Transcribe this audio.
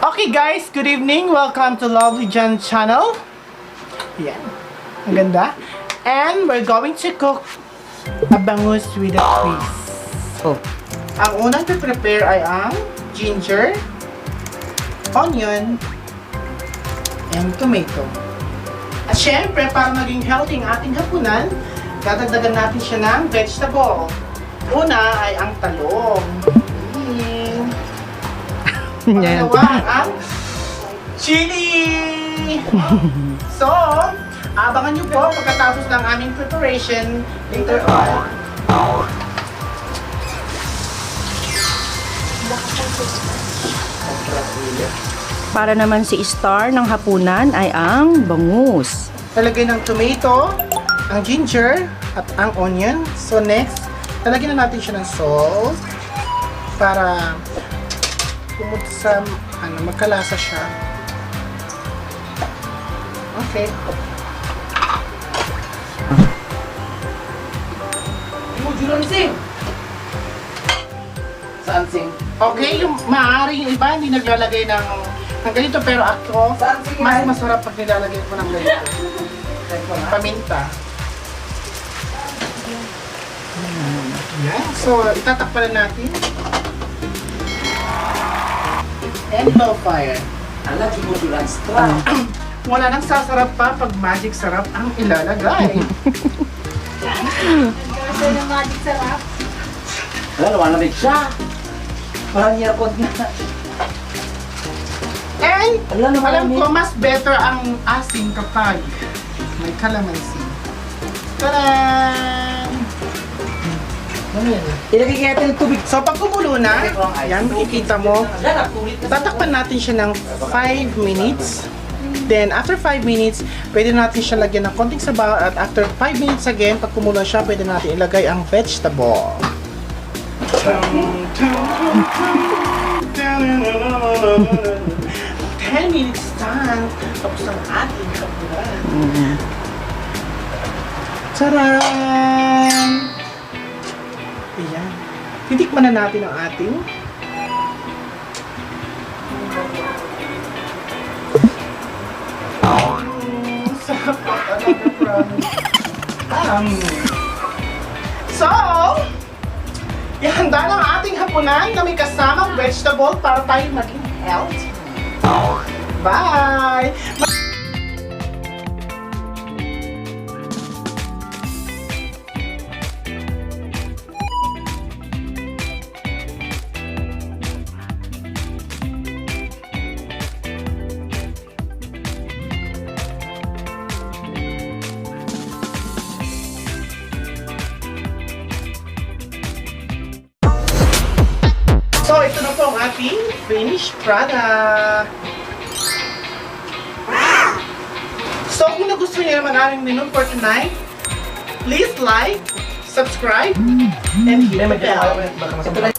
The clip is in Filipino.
Okay guys, good evening. Welcome to Lovely Jan channel. Yan. Ang ganda. And we're going to cook a bangus with a twist. Oh. Ang unang prepare ay ang ginger, onion, and tomato. At syempre, para maging healthy ang ating hapunan, dadagdagan natin siya ng vegetable. Una ay ang talong. Yan. Pangalawa ang chili! So, abangan nyo po pagkatapos ng aming preparation later on. Para naman si star ng hapunan ay ang bangus. Lalagay ng tomato, ang ginger, at ang onion. So next, lalagyan na natin siya ng salt para pumunta sa, magkalasa siya. Okay. Saan sing? Okay, yung maaari yung iba hindi naglalagay ng ganito, pero ako, mas masarap pag nilalagay ko ng ganito. Paminta. Yan. So, itatakpan na natin. And low fire. Ala, kumutulan stra. Wala nang sasarap pa pag magic sarap ang ilalagay. Kasi ng magic sarap. Ala, lumalamig siya. Parang yakot na. And, Ala, alam lumalamig. ko, mas better ang asin kapag may calamansi. Tadaan! Ilagay kaya natin yung tubig. So, pag kumulo na, yan, makikita mo, Ala, nakulit na. tatakpan natin siya ng 5 minutes. Then, after 5 minutes, pwede natin siya lagyan ng konting sabaw. At after 5 minutes again, pag kumulo siya, pwede natin ilagay ang vegetable. 10 minutes done. Tapos ang ating kapunan. Charan! Ayan. Titikman na natin ang ating sarap. So, ihanda ng ating hapunan na may kasamang vegetable para tayo maging healthy. Bye! So, ito na po ang ating finished product. So, kung nagustuhan niyo naman aming menu for tonight, please like, subscribe, and hit the bell.